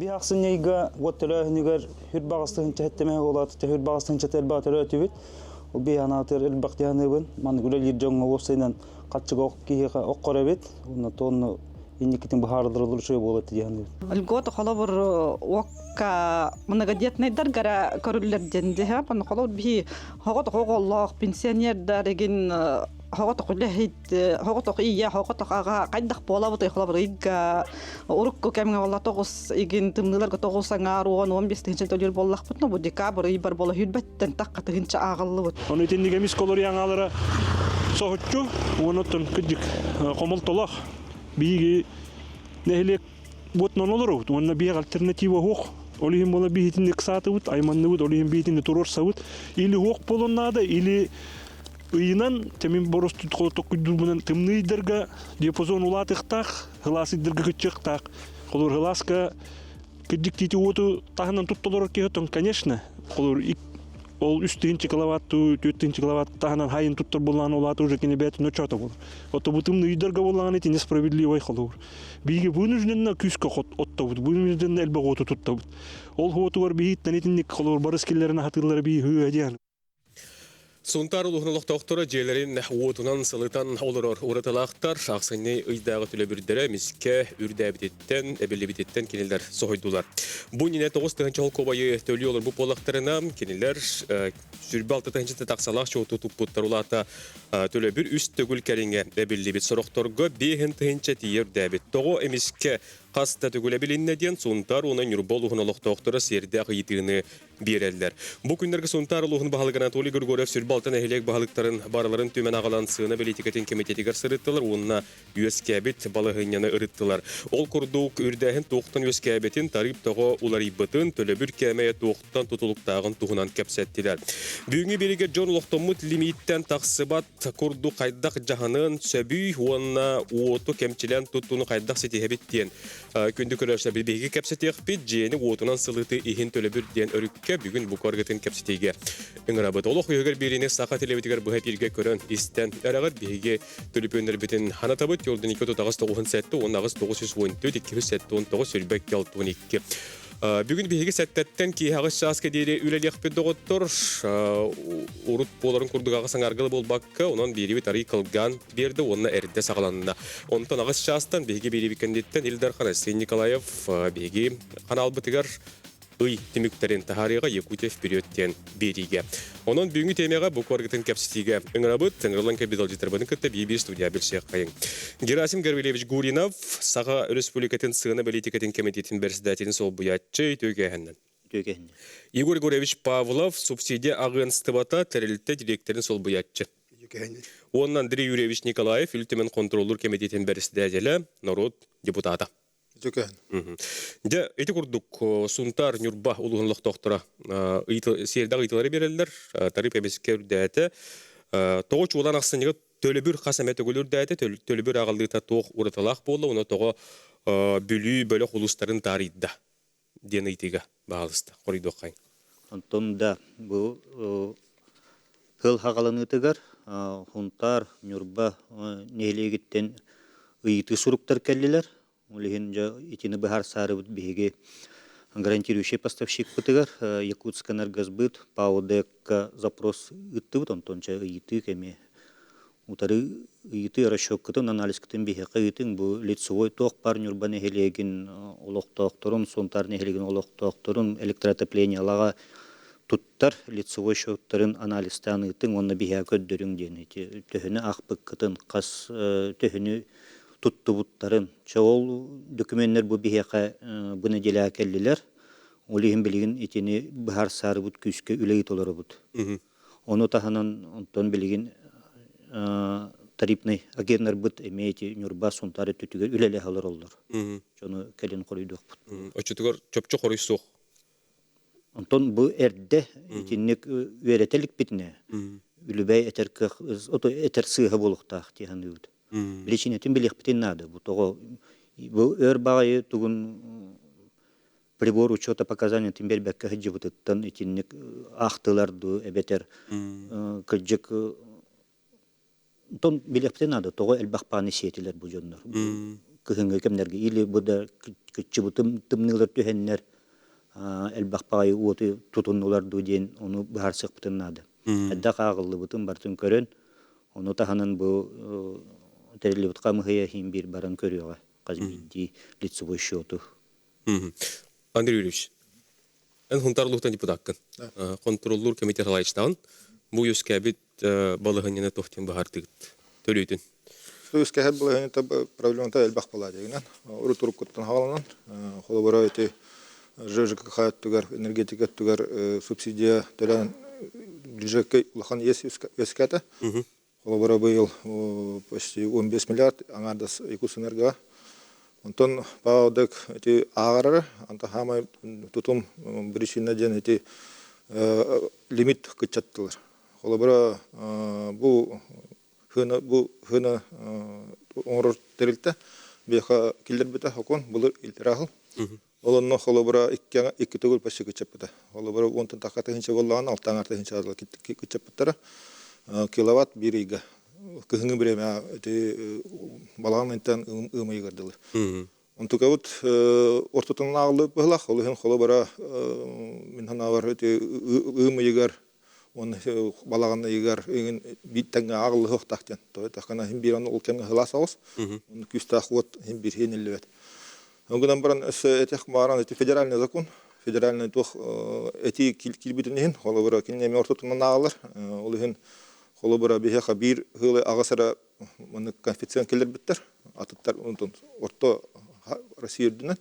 Bir aksın neyga vottelöhniger hürbağıstığın çehteme olat te hürbağıstığın çetel batörötübüt. O bir anatır el baktiyanıbın man gülel yirjonga olsaynan kaççık ok kihe okkorabet. Onu tonu инникитин бахардырылыр şey болот дияны. Льгот холобор окка многодетный даргара көрүлөрден дехе пан холор би хогот хоголлох пенсионердар деген хогот кулехит хогот ия хогот ага кайдак болабыты холобор игга урукко кемге болла тогус иген тымныларга тогусаңар 10-15 төлөр боллакпыт но бу декабрь ибар боло хүрбеттен такка тыгынча агыллыбыт. Оны тендигемис колор яңалары сохутчу, онотон кыдык комолтолох биги нехлек вот нонолору, онна би альтернатива хох. Олихим бола бихитин иксатыбыт, айманныбыт, олихим бихитин турорсабыт. Или хох полоннада, или ыйынан темин боросту толтоккуйдумунан тымныйдырга диапазон улатыктак, хыласыдырга кычыктак. Колор хыласка кыдыктити оту тахынан туттолор кехтон, конечно. Колор ол 3 киловатту, 4 киловатт тахынан хайын туттор болан улаты уже кенебет ночото бол. Ото бутым ыйдырга болган эти несправедливый холор. Биги вынужденно күскө оттабыт, вынужденно элбаготу туттабыт. Ол хотугар бихиттен этинник холор барыскеллерин хатылары би хыадян. Сунтар улухнылық тоқтыры жерлерін уотунан сылытан олырор ураталақтар шақсыны ұйдағы түлі бүрдері миске үрдәбітеттен, әбілебітеттен кенелер соғойдулар. Бұл нене 9-ғы қолкобайы төлі олыр бұл полақтарына кенелер сүрбі 6-ғы тақсалақ шоуты тұппұттар улата төлі бір үст түгіл кәрінге әбілебіт сұрықтырғы 5-ғы тиер дәбіт. Тоғы әміске Қаста түгілі біліннеден Сунтар оның үрбол ұғынылық тоқтыры серді ғитіғіні берелдер. Бұл күндергі Сунтар ұлығын бағылық Анатолий Григорьев сүрбалтын әхелек бағылықтарын барыларын төмен ағалан сığına белетикетін комитетігер сырыттылар, онына үйескәбет балығыняны ұрыттылар. Ол күрдук үрдәхін тоқтын үйескәбетін тарып тоғы улар иббытын төлі бір кәмәйе тоқтан тұтылықтағын тұғынан кәпсәттілер. Бүгінгі береге Джон Лохтомут лимиттен тақсыбат күрду қайдақ жағанын сөбүй, онына уоту кәмчілен тұттуны қайдақ сетихебеттен. Күнді көрәшілер білбейге кәпсетеғ бет жені отынан сылыты ихин төлі бірден өрікке бүгін бұқарғытын кәпсетеге. Үңірабыт олық үйгер беріне сақа телевитігер бұға бірге көрін істен әрағыр бейге төліп өндір бітін ханатабыт елдің 2-9 сәтті, 10-914, 2-7-19 сүрбәк келтуын 2. Бүгін бейге сәттәттен кейхағыз шасқа дейірі үлелек беді ғыттыр, ұрыт боларын күрдік ағысан арғылы бол баққа, онын бейребет арый қылған берді, онына әрді сағаланына. Онтан ағыз шастан бейге бейребет кәндеттен Илдар Ханасен Николаев бейге қанал бұтығар ұй түміктерін тахарыға Якутия впередтен береге. Онын бүгінгі темеға бұл қорғытын кәпсетеге үңірабыт, тәңірлан кәбедал жетірбінің күтті бейбей студия білшек қайын. Герасим Гарвилевич Гуринов, Саға Республикатын сығына білетекетін комитетін бәрсідәтетін сол бұятчы төкәхіннен. Игорь Гуревич Павлов, субсидия ағынстыбата тәрілітті директорын сол бұятчы. Онын Андрей Юрьевич Николаев, үлтімен контроллур комитетін бәрсідәтелі народ депутата. Де, эти курдук Сунтар Нюрба улуғынлық тоқтыра сердағы итылары берелдер, тарып әмеске үрдәті. Тоғы чуылан ақсынығы төлі бір қасаметі көл үрдәті, төлі бір ағылдыта тоғы ұраталақ болды, оны тоғы бүлі бөлі құлыстарын таридда. Дені итіға бағалысты, қорыйды оқайын. Онтонда бұл ғыл хағаланы тұғар, Сунтар Нюрба нелегеттен ұйты сұруқтар кәлілер. Олеген итini бахар сарыбыт беге гарантирующий поставщик пытыгар Якутск энергосбыт ПАО-ДЭК запрос ыттыбыт онтонча ыйты кеме утары ыйты расчет кытын анализ кытын беге кыйтын бу лицевой ток бар Нюрба нехелеген олох токторун Сунтар нехелеген олох токторун электроотопление алага туттар лицевой счеттарын анализтан ыйтын онна беге көддөрүң дени төһөнө акпык кытын кас төһөнө туттубуттарын. Чоол документтер бу бихеқа бұны деле әкелділер. Олиғын білігін етені бұхар сары бұд күске үлей толары бұд. Оны таханан онтон білігін тарипный агенттер бұд әмейті Нюрба Сунтары түтігер үлелі қалар олар. Жоны кәлін қорыйдық бұд. Очетігер чөпчі қорый соқ? Онтон бұл әрді етенік өретелік бітіне. Үлібәй әтер сыға болуқтақ тияны бұд. Личинетин билихпетин надо. Бұл өр бағайы тугун прибор учета показания тимбербекке хыджыбытыттан итинник ақтыларды әбетер кылжык тон билихпетин надо. Тоғы әлбақпаны сетилер бұл жондар. кыһыңга кемнерге или буда кыччы бутым тымнылар төһеннер элбақпай уоты тутуннулар дуден onu баарсык бутыннады. Хадда кагылды бутын бартын көрөн onu таханын бу терилибутка мыхыя хим бир баран көрүгө казмидди лицевой счету. Андрей Юрьевич, эн хунтарлуктан депутаткын. Контроллур комитет халайчтан бу юскәбит балыгынны тохтин бахартык төлөйтүн. Юскәбит балыгынны проблемата элбак бала дегенен. Уру туруккуттан хагаланан, холобора эти ЖЖК тугар энергетика тугар субсидия төлөн бюджетке улахан есть юскәтә. Холобора быйыл почти 15 миллиард аңардас экусэнерга. Онтон баудык эти агары анта хамай тутум бричина ден эти лимит кычаттылар. Холобора бу хына оңрор терилте беха килдер бите хокон булы илтерахыл. Олонно холобора икки төгүл паши кычапта. Холобора онтон такаты хинче боллаган алтаңарта хинче адыл кычаптара киловатт бирига. Кыһыңы биреме эти балаганнан ымый гардылы. Онтукабыт ортотон агылы быхлах, олыһын холобара мен ханавар эти ымыйгар он балаганна егар биттен агылы хоктактен. То такана хим биран улкен хыласабыз. Он күстах вот хим бир хенелбет. Онгдан баран этих баран эти федеральный закон, федеральный тох эти килбитинен холобара кинеме ортотон агылар, олыһын холобора бихеха бир хылы агасара маны коэффициент келер биттер атыттар онтон орто Россия дүнен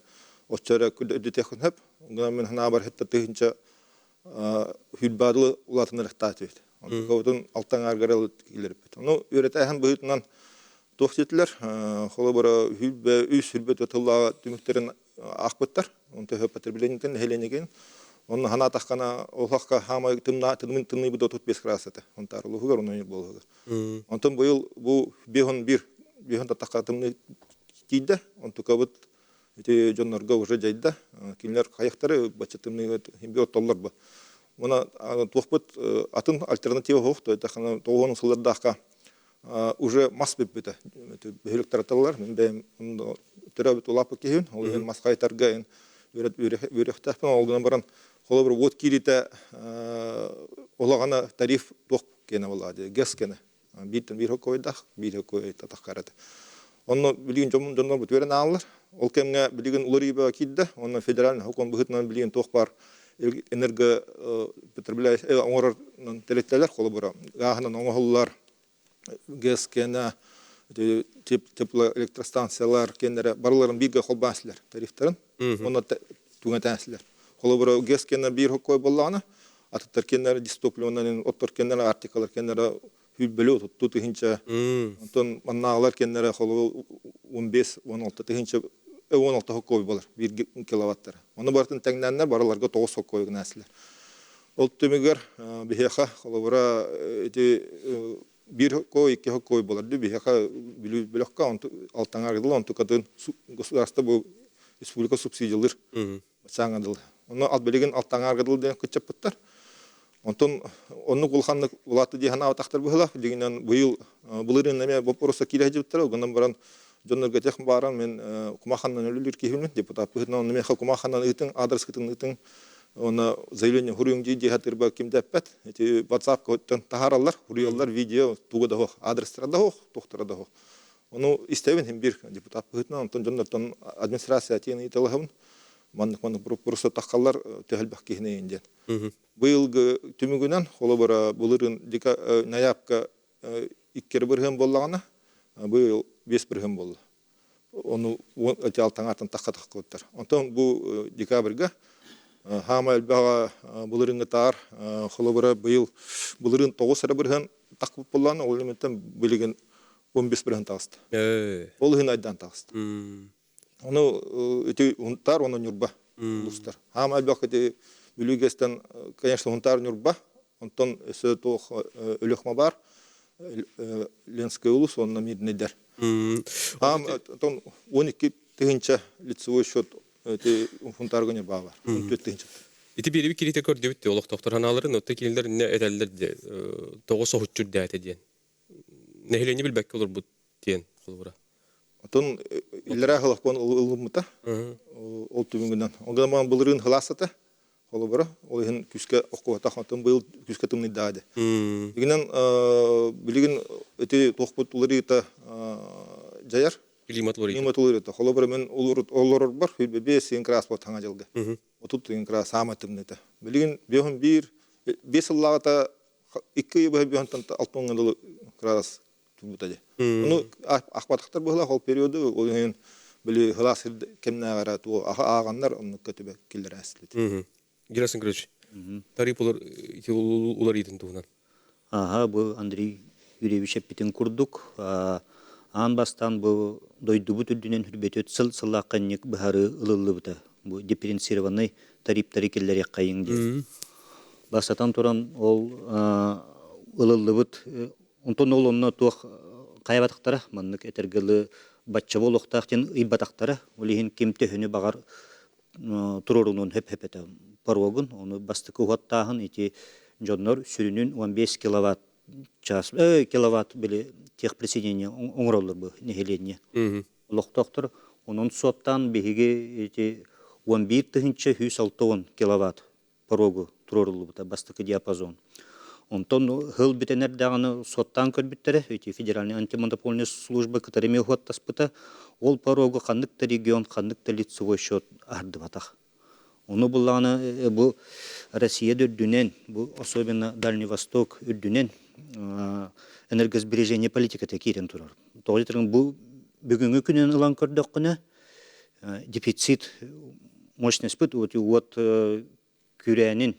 очара күдөтехөн хеп гана мен хана бар хетта тыгынча хүлбадлы улатын рахтатыт онтон алтан аргарал келер бит. Ну үрәтәһен быйтынан тохтитлер холобора хүлбе үс хүлбе тотылла түмүктерин акбыттар онто потреблениятен хеленеген. Он хана тахкана олхакка хама тымны бу 35 градусата. Он тарлыгы он болгы. Онтон бу бехон тахка тымны кийде. Он тукабыт эти жоннорго уже жайда. Кинлер каяктары бачытымны химбе толлар бу. Мына тохпыт атын альтернатива хок. То тахана тоонун сылдакка уже мас бепте. Бехлектер аталар. Мен бем төрөбүт улапы кийин. Ол мас кайтарган үрөхтәпен алдынан баран холобыр вот кирите олагана тариф ток кене болады газ кене биттен бир койдах бир кой татакарат онно билген жоннор бут берен алар ол кемге билген уларыба кидде онно федеральный хокон быгытнан билген ток бар энерго потребляет оңор телеттелер холобыра гахнан оңоллар газ кене теплоэлектростанциялар кенере барларын бирге холбаслар тарифтарын оны тугатаслар. Холобора газ кене бир хокой боллана аттар кенере дистопленнан оттор кенере артикалар кенере хүлбөлө туту хинча онтон манналар кенере холо 15-16 тыгынча 16 хокой болар 1 киловаттар. Оны бартын теңнәннәр барларга 9 хокой гынаслар. Ол төмөгөр бихеха холобора эти бир хокой 2 хокой болар ди бихеха билөккә алтаңаргылы онтукатын государство бу республика субсидиялар саңадыл. Оны ал белеген алтаңаргыдыл деген кычаппыттар. Онтон онны кулханны улаты дихана тактар быхлап дегенен быйыл булырын неме вопроса киләҗиптер. Гынан баран жоннорга тех баран мен кумаханнан өлүлөр кийилмен депутат быхнан неме кумаханнан итин адрес кытын итин оны заявление хурюңди дихатырба кимдәппәт. Эти WhatsApp коттан тахаралар, хуриялар видео тугада хох, адрестрада хох, тохтарада хох. Оны истебен хем бир депутат быхнан онтон жоннортон администрация тени ителгән ман просто тахкалар тәһәлбәк киһне инде. Быелгы түмүгүнән холобара булырын ноябрьга 2 бирһем боллагана быел 5 бирһем болду. Оны эти алтаңартан тахкатак коттар. Онтон бу декабрьга хамал бага булырын тар холобара быел булырын 9 бирһем такып болланы ол элементтен билеген 15 бирһем тагысты. Ол хин айдан тагысты. Оны эти унтар оны нюрба лустар. Хамал бага эти Билюгестен, конечно, унтар нюрба, онтон эсэ тох өлөхма бар, Ленская улус, он на миднедер. Онтон 12 тыгынча лицевой счет унтарга нюрба бар. Ити бери кирите көрдөбүт олох тохторханаларын отта килдер не этелдер де тогос сохутчур дәте ден. Нехлени билбек olur bu ден холбура. Отон илера халакон улмута. Ол түбүнгүнөн. Огаман булрын халасата. Холобора. Ол ген күскө окуата хатын быйыл күскө тымны даады. Дигинен билигин эти тохпут уларыта жаяр. Климатуларыта. Холобора мен олор бар. Бе сен крас бот ханга жылга. Отут сен крас саматымныта. Билигин бехин бир 5 лагата 2 бехин танта 60 крас түбүтаде. Уну акбаттыктар була хол периоду ол ген били халас кемнагара ту агандар онны көтүбө килдер аслыт. Герасим Григорьевич, тариф улар иден тугунан. Ага, бу Андрей Юрьевич Петин курдук. Ан бастан бу дойдубу түрдүнен хүрбөтөт сыллакканник бахары ылылыбыта. Бу дифференцированный тарифтары келлер яккайын ди. Басатан туран ол ылылыбыт онтон ол онна туох кайбатыктара маннык этергелы батча болохтактен ыйбатактара улихин кемтехүнү багар турорунун хеп-хепете парогун оны бастыкы уаттагын эти жоннор сүрүнүн 15 киловатт час киловатт били тех присоединение оңроллор бу нехеление. Лохтоктор онун соттан беги эти 11 тыгынча 160 киловатт парогу турорулубута бастыкы диапазон. Онтон хыл битенер даганы соттан көрбүттер, эти федеральный антимонопольная служба кытарыми хуаттаспыта, ол парогу кандыкта регион, кандыкта лицевой счет ардыбатах. Оны булланы бу Россия үрдүнен, бу особенно Дальний Восток үрдүнен энергосбережение политиката кирен турар. Тоғытырын бу бүгүнгү күнүн ылан көрдөк кына дефицит мощность бит вот күрәнин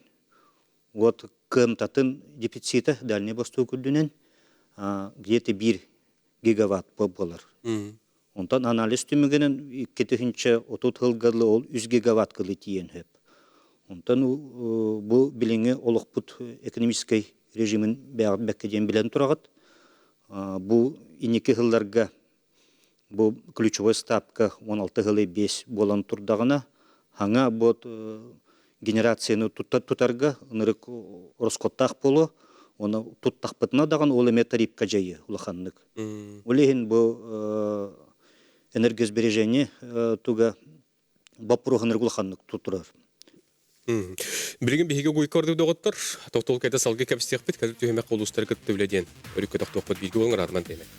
вот кымтатын дефицита Дальний Восток үрдүнен где-то 1 гигаватт болар. Онтан анализ түмігінен кетігінші отут хылғалы ол 100 гигаватт кылы тиен хөп. Онтан бұл біліңі олықпұт экономическай режимін бәккеден білен тұрағыд. Бұл инекі хылларға бұл ключевой ставка 16 хылы 5 болан тұрдағына хаңа бұл генерацияны тұтарға ұнырық орыскоттақ болу, оны тұттақпытына даған ол еме тарифка жайы ұлақанлық. Олеген бұл энергосбережение туга бапуруханыр гулханнык тутурар. Билген биһиге гуйкорды доготтор, токтол кайда салгы капстек бит, казып төһөмө колустар көттөбледен. Өрүккө токтоп билги болгон радман теме.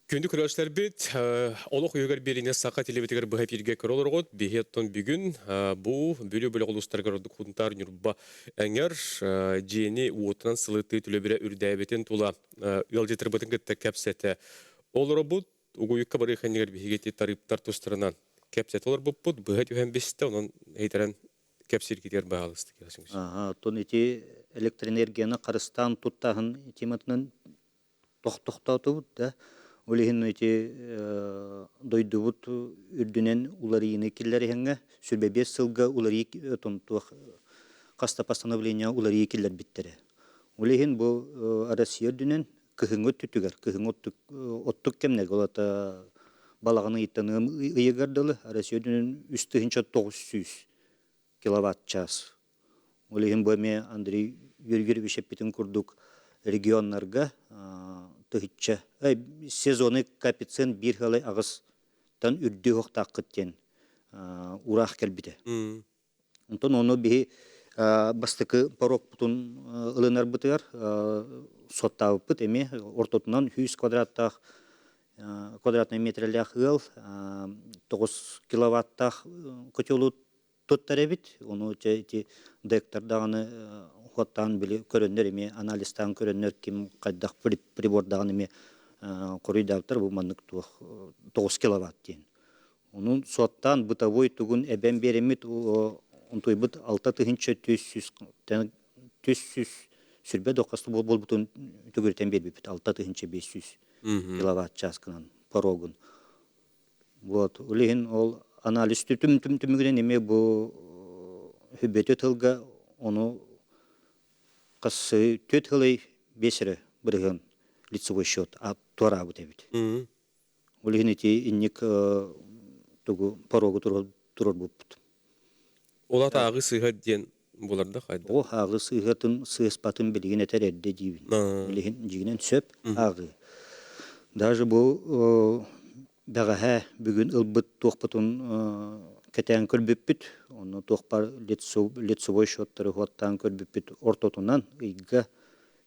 Күндү көрөчлөр бит, олох үйгөр берине сака телебетигер быһап ирге көрөлөргөт, бихеттон бүгүн бу бөлө-бөлө колустарга родук хунтар нюрба эңер жени уотан сылыты төлөбүрө үрдәбетен тула ылжытыр бытын кетте капсете. Олор бут угуйукка бары ханнер бихигети тарифтар тустарынан капсет олор бут быһат юһем бесте, онун хейтерен капсир китер баалысты келесиңиз. Тон эти электроэнергияны Карыстан туттагын тематынан токтоктотубут да. Олеген эти дойдубут үрдүнен уларыйыны киллер хенге сүрбебе сылга уларый тонтух каста постановление уларый киллер биттере. Олеген бу Россия үрдүнен кыһыңы түтүгер, кыһың оттук кемнег олата балаганы иттаны ыйыгардылы Россия үрдүнен 3,900 киловатт час. Олеген бу ме Андрей Юрьевич Петин курдук регионнарга тыгытча сезоны коэффициент 1 хылы агыстан үрдү хоктакыттен урах келбите. Онтон оны би бастыкы порог бутун ылынар бытыр соттабыт эме ортотунан 100 квадратный метрлях ыл 9 киловаттах көтөлү тоттаребит. Оны эти дектардаганы хоттан били көрөннөр эме анализтан көрөннөр ким кайдак прибордаган эме корыйдактар бу маннык 9 киловатт ден. Онун соттан бытовой тугун эбен беремит онтой бут 6,300 сүрбе докасты болбутун түгүртен бербит 6,500 киловатт часкынан порогун. Вот улеген ол анализ түмүгүнен эме бу хүбөтө тылга ону касы 4 хылы 5 бирген лицевой счет тора бутебит. Улеген эти инник тугу порогу турор бупт. Олата агы сыйга ден Буларда хайда. О ағы сыйғатын сыйыспатын білген етер әдді дейбін. Білген жігінен сөп ағы. Даже бұл бәғәһә бүгін ылбыт тоқпытын кәтән көрбеппіт. Оны тоқпар летсовой шоттары хуаттан көрбеппіт. Ортотунан ұйға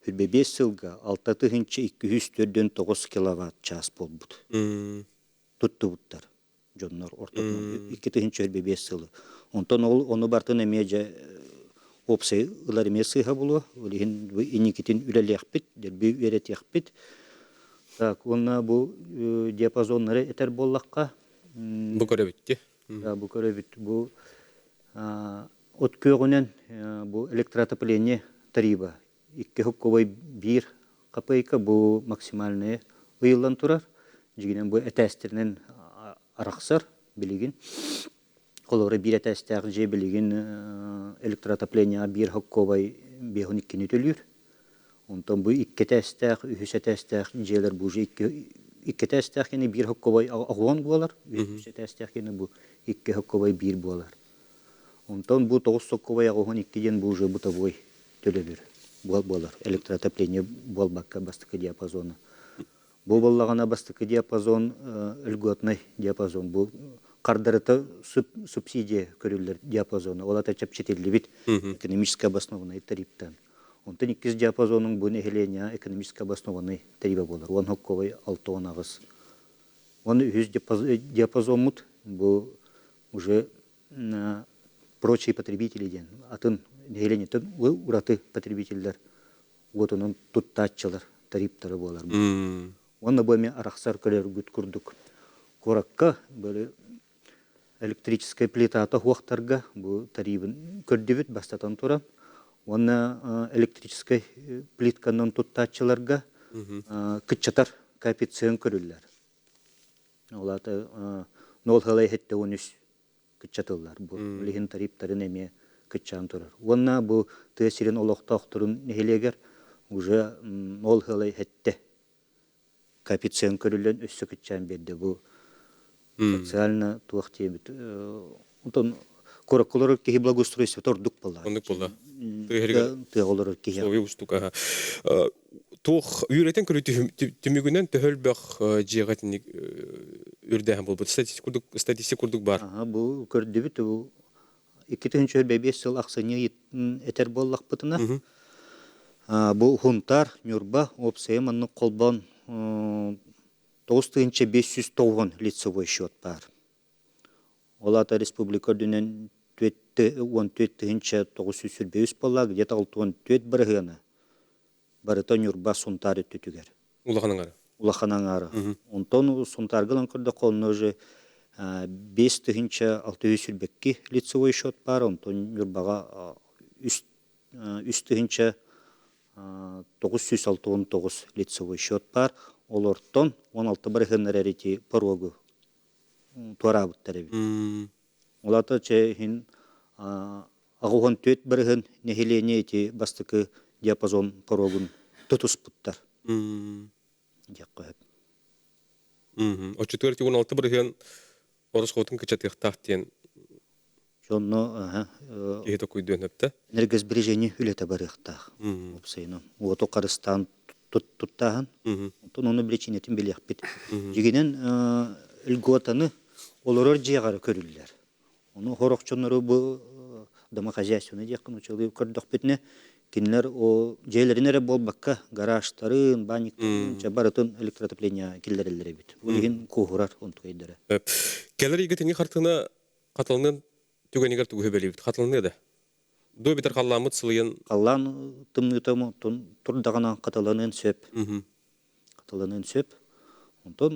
хүрбебес сылға 6-209 киловатт час болбыт. Тұтты бұттар. Жоннар ортотунан 2-хүрбебес сылы. Онтан оны бартын әмеже опсай ылар еме сыйға болу. Олеген инекетін үләлеқпіт, дәрбей өретеқпіт. Так, онна бұл диапазонлары әтер боллаққа. Бу көрөбүтти. Бұл көрөбіт. Бұл от көгінен бұл электротопление тариба. 2 хокковой 1 капайка бұл максимальный ұйылан тұрар. Жігінен бұл әтәстерінен арақсар білеген. Қолары 1 әтәстәғ же білеген электротопление 1 хокковой 5-12 төлір. Онтан бұл 2 тәстәғ, 3 тәстәғ желер бұл же 2 тәстәғ кені 1 хокковой ағуан болар. 3 тәстәғ кені бұл 2 хокковой 1 болар. Онтан бұл 9 хокковой ағуан 2-ден бұл же бұтавой төлі болар. Электротопление болбаққа бастықы диапазоны. Бұл болағана бастықы диапазон үлготный диапазон. Бұл қардарыты субсидия көрілер диапазоны. Олата чапчетелі бит экономическая обоснованный тариптан. Онтан 2 диапазонның бұл нехеления экономическая обоснованный тариба болар. 1 хокковой 6 ағыз. Оны 100 диапазон мұт. Бұл уже прочие потребители ден. Атын нехеления ураты потребителер. Вот onun туттатчылар тариптары болар. Оны бұл мен арақсар көлер күт күрдік. Коракка бұл электрическая плитата хуақтарға бұл тарибін көрдебет бастатан тұран. Оны электрическая плитканын туттатчыларға күтчатар коэффициент көрілер. Олаты 0,13 күтчатылар. Бұл лихин тариптарын әме күтчан тұрар. Оны бұл тәсірін олықтақтырын нехелегер уже 0,7 коэффициент көрілен өссі күтчан берді. Бұл социально туақтебет. Онтан коракколары кеһи благоустройство тордук болла. Ондук болла. Тыголары кеһи. Совы устука. Тох үйрәтен көрү түмүгүнөн төхөлбөк жыгатник үрдәһен булбут. Статистик курдук бар. Бу көрдөбүт бу 2005 жыл аксыны этер боллак бутына. Бу хунтар Нюрба опсеманны колбон 9509 лицевой счет бар. Олата республика дүнен 14-905 болла, где-то 64 біргені. Барыта Нюрба сунтары түтігер. Улаханаңары. Онтон сунтаргылан көрді қолыны уже 5600 лицевой счет бар. Онтон Нюрбаға 969 лицевой счет бар. Олортон 16 біргенер әреті порогы туарабыттары бит. Олата чейхин ағуған төт бірген нехелене еті бастықы диапазон порогын тұтыспыттар. Дек қойып. О 4-16 бірген орыс қотын күчатық тақтен Жонно ехеті көйден өпті? энергосбережение үлеті барықтақ. Ото қарыстан туттағын. Оны білечінетін білек бет. Дегенен үлготаны олар жеғары көрілілер. Оны хорокчонлары бұл домохозяйственный декін учылы көрдіқ бетіне кенілер жейлерінері болбаққа гаражтарын, баниктарын, барытын электротопления келдерілері бет. Олеген қоғырар онтуайдары. Келер егетіңе қартына қатылынан түгенегер түгі бәлі бет. Қатылын еді? До бетер қалламыд сылыйын? Қаллан тымнытымы тұрдағынан қатыланын сөп. Қатыланын сөп. Онтон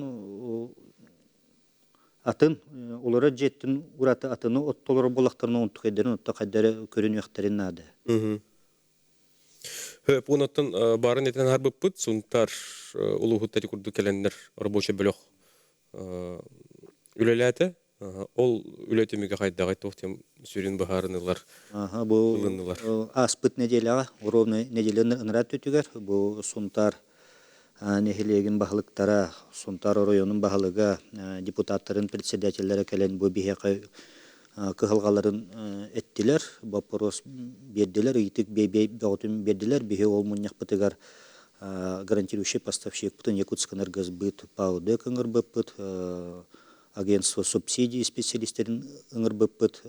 атын, олары жеттін ұраты атыны оттолары болақтарына онтуқайдарын, оттақайдары көрін өқтәрін нады. Бұнаттың барын етен әрбіп бұд, сұнтар ұлы ғыттары күрді кәлендер рабочий бөліқ үлеләті. Ол үлетімеге қайдағы тоқтем сүрін бұхарынылар, ұлынылар. Аспыт неделяға, уровны неделені ұнырат өтігер. Бұл сұнтар нехелеген бағылықтара, сұнтар районын бағылыға депутаттарын председателері кәлен бұл бейеқі кыһалгаларын эттилер, вопрос бердилер, ыйтык бей бөгөтүн бердилер, бихе ол муньяк бытыгар гарантирующий поставщик бутын Якутск-Энергосбыт ПАОД ыңырбыппыт, агентство субсидий специалисттерин ыңырбыппыт,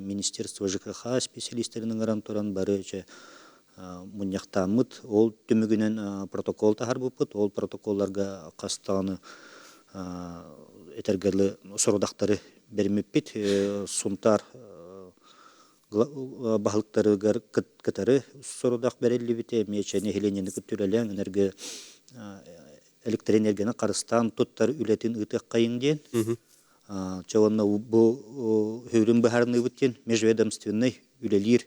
министерство ЖКХ специалисттерин ыңыран туран бары муньяктамыт, ол түмүгүнен протокол тахарбыппыт, ол протоколларга кастаны этергерлы сорудактары бермеппит, сунтар бахылыктарыгар кытары сорудак берелибите, мече нехиленени күттүрелен энерге электроэнергияны карыстан туттар үлетин ытык кайын ден. Чаванна бу хөрүн бахарны бүттен межведомственный үлелир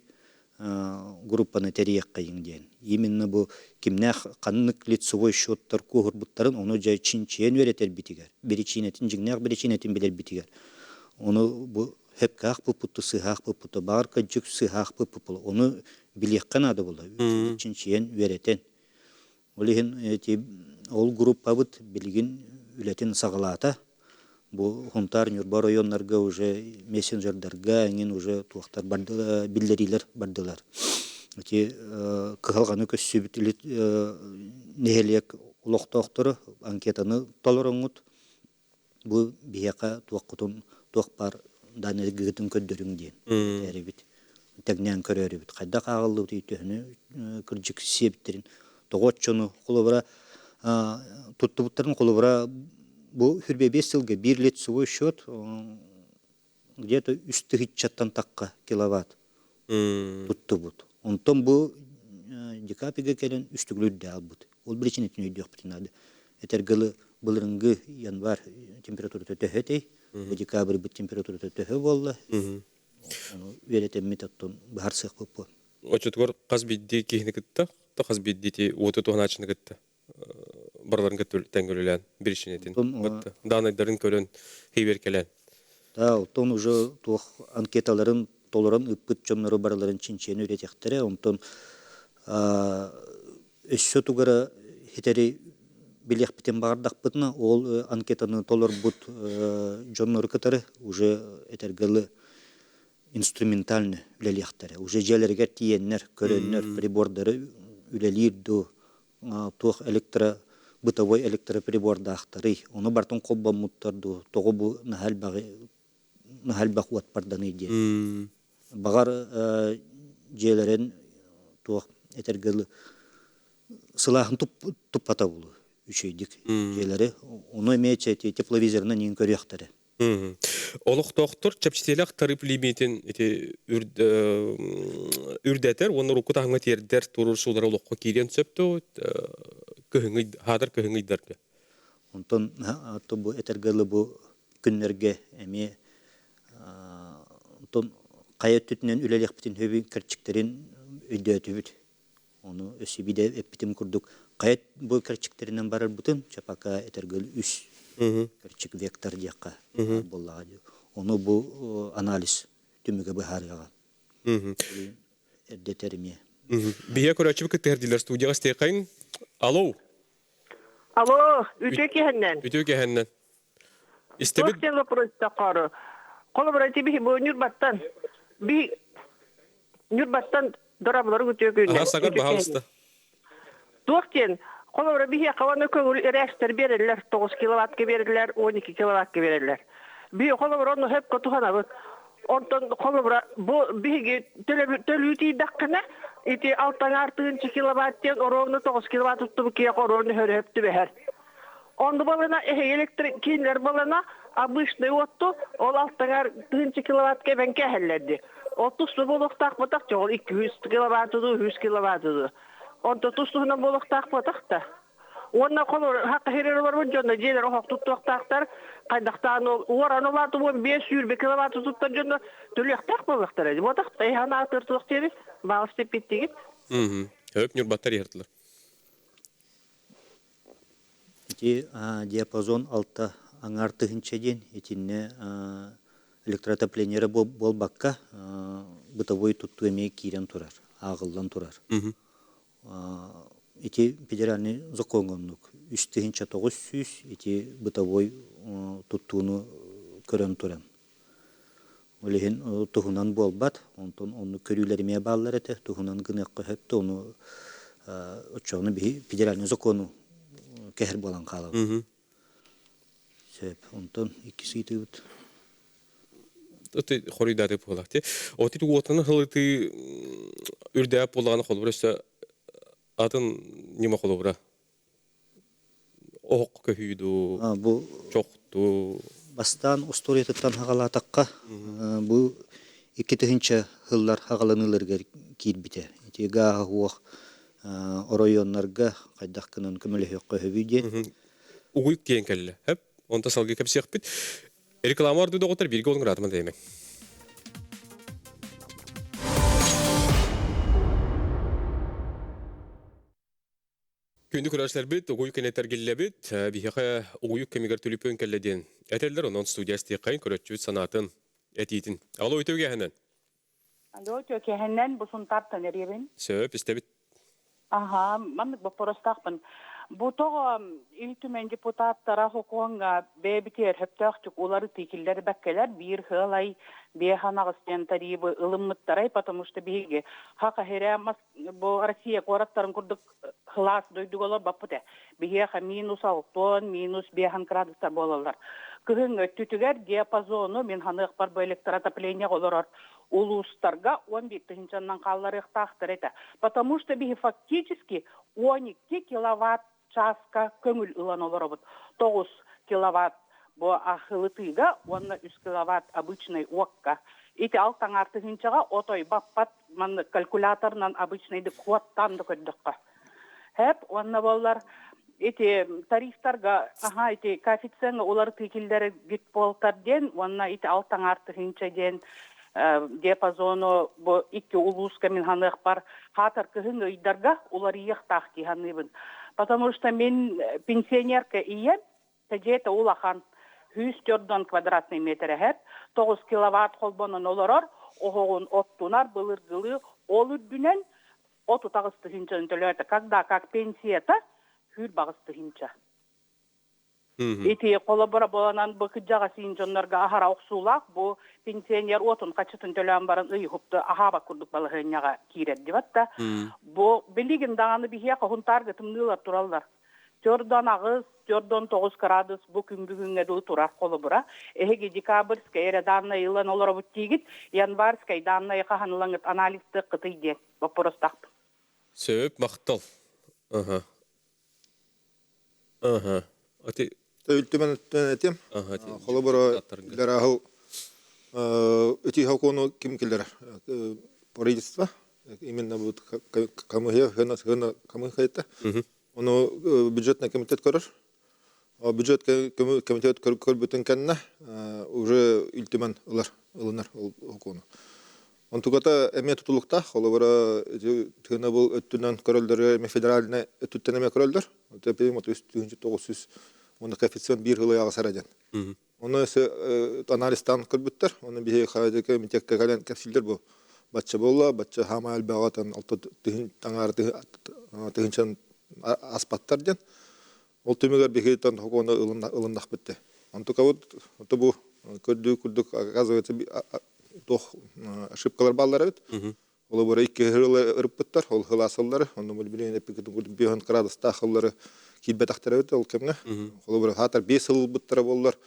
группаны терияк кайын ден. Именно бу кимнах каннык лицевой счеттар кугурбуттарын оны жай чинчен веретер битигер. Беричинетин жигнах беричинетин билер битигер. Оны бу хепках пупуту сыхах пупуту барка жүк сыхах пупупул. Оны билеккан ады болду. Чинчен веретен. Олихин ол группа бут билигин үлетин сагалата. Бу хунтар Нюрба районнарга уже мессенджердарга аңин уже туактар бардылар, билдерилер бардылар. Кыхалганы көссүбүт нехелек улоктоктор анкетаны толоруңут. Бу бияка туаккутун туакпар данергитин көддөрүң ден. Эребит. Тегнен көрөрүбүт. Кайда кагылды түйтөһүнү кыржык себиттерин тоготчону кулубара туттубуттарын кулубара бу хүрбе 5 жылга 1 лет свой счет где-то үстü хитчаттан такка киловатт туттубут. Онтон бу декапиге келен үстүглүддө албыт. Ол биричини түнөйдүк битинады. Этергылы былырыңгы январь температурасы төһөтей, бу декабрь бит температурасы төһө болду. Веретем методтон барсык болду. Очотгор казбидди кихникитта, то казбиддити ото тоғначыныгытта. Барларын көтөл тәңгөлелән биришинетин. Данайдарын көрөн хейберкелән. Да, онтон уже тух анкеталарын толоран ыппыт жомнору барларын чинчен үретектере, онтон өссө тугара хитери билек битен бардакпытына, ол анкетаны толор бут жомнору кытары уже этергылы инструментальны үлелектері. Уже желерге тиеннер, көрөннер, прибордары үлелирду, тух бытовой электроприбордақтары. Оны бартын қолба мұттарду, тоғы бұ нахал бақуат барданы де. Бағар желерен тух этергілі сылағын тұппата болу үшейдік желері. Оны емейте тепловизорына нең көректері. Олық тоқтыр, чапчителек тарып лимитин үрдәтер, оны руку таңы тердер турur сулары олыққа кейден сөпті, хадыр көхіңгейдерге. Онтон бұл этергілі бұл күннерге әме қайет түтінен үлелек бітін хөбі кәрчіктерін өйдөті бүт. Оны өсі биде әппітім күрдік. Қайет бұл кәрчіктерінен барар бұтын, чапака этергілі үс. Кәрчік вектор дияққа болады. Оны бұл анализ түмігі бұхарыға. Әрдетеріме. Бия көрәчі бүкі тәрділер студияға стейқайын. Алло. Алло, үтө кехеннен. Үтө кехеннен. Истебет вопрос тақары. Колобрати бихи бу Нюрбаттан. Нюрбаттан дораблары үтө күйінен. Ага, сағат бағалысты. Тоқтен, колобра бихи қаваны көңіл рәкстер берілер, 9 киловаттке берілер, 12 киловаттке берілер. Бихи колобра оны хөп көтуғана бұд. Онтон колобра бихиге төлүті даққына, ити алтан артығынчы киловаттен оровны 9 киловатт ұтты бұкия оровны хөрі хөпті бәхер. Онды болына электрик кейінлер болына обычный отту, ол алтан артығынчы киловаттке бән кәхеллерді. Отты су болуқтақ бұтақ, ол 200 киловаттыды, 100 киловаттыды. Онты тұстығынан болуқтақ бұтақта. Онна қолыр хақы херері бар бұн жонда желер оғақ тұттықтақтар, қайдақтан оран олаты бұн 500 киловатты тұттар жонда түліқтақ болуқтар әді. Бұтақта айхана атыр тұқтері бағыз деп беттегет. Өп Нюрбаттар ертілер. Диапазон алта аңартығынша ден, етінне электротоплениері болбаққа бұтавой тұтту әмей кейрен тұрар, ағылдан тұрар. Эти федеральный законгонлук үстігінші 900, эти бытовой туттуыны көрен туран. Олиһин туһунан болбат, онтон онну көрүлерме баллар эте, туһунан гыныкка хепте ону очону би федеральный закону кехер болан калып. Сеп, онтон иккиси тыбыт. Оты хоридаты болакты. Оты туотаны хылыты үрдәп болганы холбурса атын нима холбура. Ок көһүйдү, Бу чокту. бастан усториятыттан хагалатакка бу 2000 хыллар хагаланыларга кирбите. Итега хуох оройоннарга кайдаккынан көмөлөһөккө хөбүден. Угуй кийин келли. Хеп, онта салгы кепсек бит. Рекламар дуда готор бирге onun ратман деймен. Күндү көрәшләр бит, угуй кенетер гилле бит, бихәкә угуй кемигәр түлипен келледен. Әтәлләр онон студиясты кайын көрәчү санатын әтитин. Алло өтөгә хәнән. Алло, төхәһеннән бу сунтартан эребин. Сөп истебит. Ага, мандык бу поростакпын. Бу тога илтүмен депутаттара хокуңга бебитер хептактык улары тикиллер бәккеләр бир хылай беханагыстен тарибы ылыммыттарай, потому что биге хака херамас бу Россия кораттарын курдык хлас дойдуголар баппыте. Биге минус 6 минус 5 градустар болалар. Кыһын өттүтүгер диапазону мен ханык бар бу электроотопление олорор. Улустарга 11-нчаннан каллары тахтыр эте. Потому что биге фактически 12 киловатт часка көңүл ылан олоробут. 9 киловатт бу ахылытыга, 13 киловатт обычный окка. Ити алтан артыгынчага отой баппат ман калькуляторнан обычныйды квоттанды көддөккө. Хеп, онна боллар ити тарифтарга, ити коэффициент олар тикилдери гит болтарден, онна ити алтан артыгынча ден диапазону бу 2 улуска мен ханык бар хатар кыһын ыйдарга улар иехтах ки ханыбын. Потому что мен пенсионерка ием, тәҗәте улахан 104 квадратный метр хәп, 9 киловатт холбонун олорор, огон оттунар былыргылы, ол үрдүнен оту тагыстыгынча төлөтө. Когда как пенсията, хүр багыстыгынча. Ити колобора боланан быкыжага синжоннорга ахара оксулак, бу пенсионер отун качытын төлөм барын ыйыпты ахаба курдук балыгыняга кирет дибатта. Бу билигин даганы бихия хунтарга тымнылар тураллар. Төрдөн агыз, төрдөн 9 градус бу күнбүгүнгө ду турар колобора. Эге декабрьская эре данный илан олоробут тигит, январская данный каханлаңыт анализды кытыйде. Вопростак. Сөп мактал. Ага. Ати Үлтүмен этем. Холобора дарахыл эти хакону ким келер? Правительство именно вот камыгы камыгыта. Оно бюджетный комитет көрөр. Бюджет комитет көрбүтүн кенне уже үлтүмен ылар хакону. Он тугата эмет тутулукта холобора тыгына бул өттүнөн көрөлдөргө федеральный өттүнөмө көрөлдөр. Тепи мот 900 оны коэффициент бир хылы агасарадан. Оны анализтан көрбүттөр. Оны бие хайдык митекке кален кепсилдер бу. Батча болла, батча хамал багатан алты таңар тыгынчан аспаттардан. Ол төмөгөр бихетан хокону ылындак битти. Антука вот бу көрдүк оказывается тох ошибкалар баллар бит. Ол бора 2 хылы ырыппыттар, ол хыласылдары, оны билен эпикетин 5 градус тахыллары кибет ахтарабыт ол кемне. Ол бора хатар 5 хыл буттара боллар.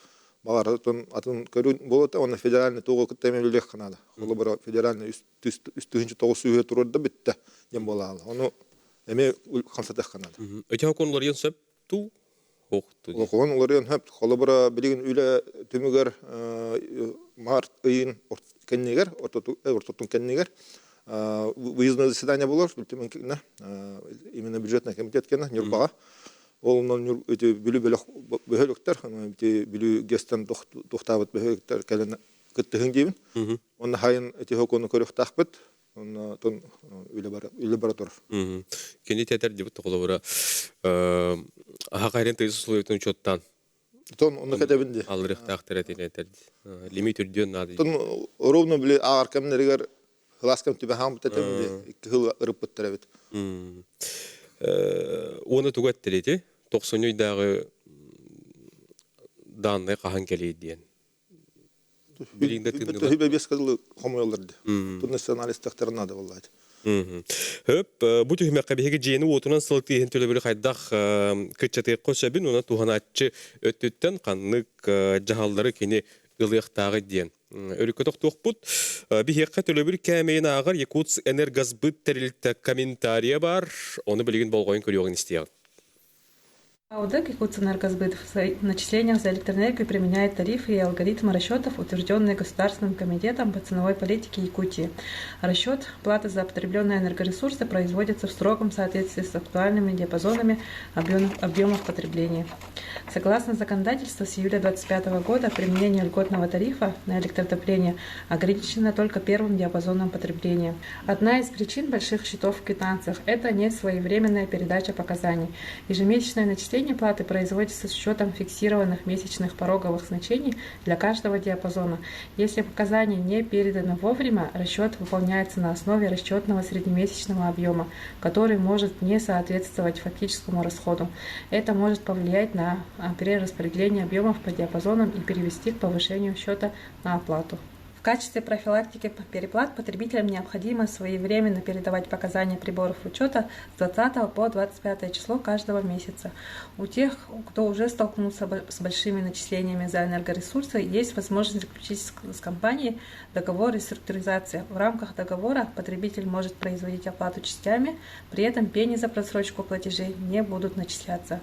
Багартын атын көрүн болот, оны федеральный тогу кытемелек канада. Ол бора федеральный үстүнчү тогу сүйө турда битте дем болалы. Оны эме консатах канада. Эти хаконлар янсап ту окту. Окон олар янсап холобора билген үле төмөгөр март айын кеннегер, ортотун кеннегер. Выездное заседание было, именно бюджетный комитет кена Нюрбага. Он эти бюлюбелектер, эти бюлю гестен тухтават бюлюбелектер кален кыттыгын. Он хайын эти хокону көрөх тахбет, он тон үлебаратор. Кенитетер дебут толобора. Хакайрен тыйсулуйтун учоттан. Тон он катабинде. Алрых тахтыратинетер. Лимит үрдөн нады. Тон ровно били агар кемнеригер Ласкам тебе хамт это хыл рыпыттыр бит. Оны тугаттелети 90-дагы данный кахан келет диен. Билигинде тынгыла. Хөбе бес кызыл хомойларды. Тут националисттарына да буллады. Хөп, бу төһмәккә биһиге җыйны отунан сылты һин төлөбүр хайдах кытчаты кошабин, уна туханачы өттүттен каннык жаһаллары кини ылыктагы диен. Өрүкөтөк тохпут биһиеккә төлөбүр кәмейин агар Якутск энергосбыт терилтә комментария бар, оны билигин болгойын көрүгөн истиягын. АУДЭК «Якутэнергосбыт» в своих начислениях за электроэнергию применяет тарифы и алгоритмы расчетов, утвержденные Государственным комитетом по ценовой политике Якутии. Расчет платы за потребленные энергоресурсы производится в строгом соответствии с актуальными диапазонами объемов потребления. Согласно законодательству, с июля 2025 года применение льготного тарифа на электроотопление ограничено только первым диапазоном потребления. Одна из причин больших счетов в квитанциях – это несвоевременная передача показаний. Ежемесячное начисление платы производится с учетом фиксированных месячных пороговых значений для каждого диапазона. Если показания не переданы вовремя, расчет выполняется на основе расчетного среднемесячного объема, который может не соответствовать фактическому расходу. Это может повлиять на перераспределение объемов по диапазонам и привести к повышению счета на оплату. В качестве профилактики переплат потребителям необходимо своевременно передавать показания приборов учета с 20 по 25 число каждого месяца. У тех, кто уже столкнулся с большими начислениями за энергоресурсы, есть возможность заключить с компанией договор реструктуризации. В рамках договора потребитель может производить оплату частями, при этом пени за просрочку платежей не будут начисляться.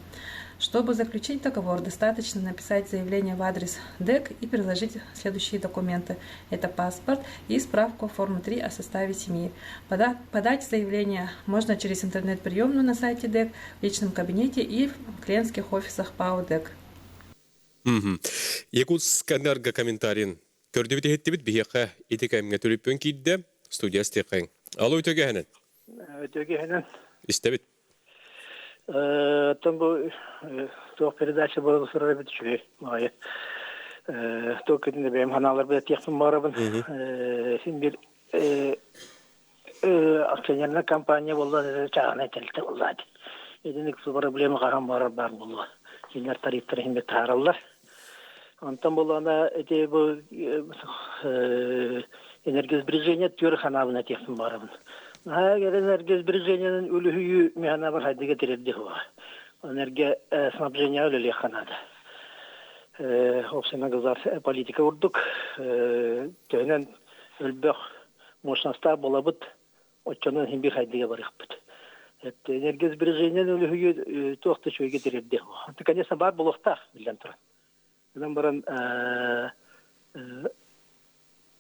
Чтобы заключить договор, достаточно написать заявление в адрес ДЭК и приложить следующие документы. Это паспорт и справку формы 3 о составе семьи. Подать заявление можно через интернет-приемную на сайте ДЭК, в личном кабинете и в клиентских офисах ПАО ДЭК. Якутск энергокомментарин көрдөбүт эхеттибит биһиеккә итекемге төлөппөн кийде студия стекен. Алуу төгәһенен. Төгәһенен. Истебит. Там был передача была сразу битче. Мая. Только не бем каналлар белән техник барабын. Син бир акционерная компания булды, чагына келте булды. Эдинек су проблема каган бар булды. Синер тарифтер химме тараллар. Антон булана эти бу энергосбережение төр каналына техник барабын. Энергосбережениенин үлүхүйү механа бар хайдыга терерди хуа. Энергоснабжение үлүле ханада. Община газар политика урдук. Төнен үлбөк мощността болабыт. Оччонун химби хайдыга барыппыт. Энергосбережениенин үлүхүйү тоқты чөйге терерди хуа. Конечно, бар болуқта билен туран. Мен баран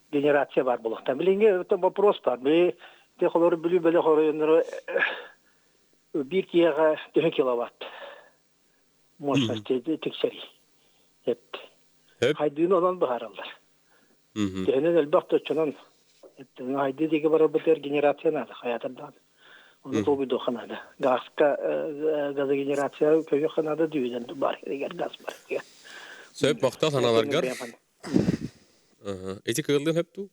генерация бар болуқта. Билинге вопрос бар. Те холор билүү беле хоройнор 1 кияга 2 киловатт мощности тексери. Хайдын онан бахаралар. Тенен элбакта чонан хайды деге бара битер генерацияна хаятында. Оны тобу доханада. Газка генерация көйө ханада дүйден бар. Эгер газ бар. Сөп мактал ханаларгар. Эти кылдын хепту.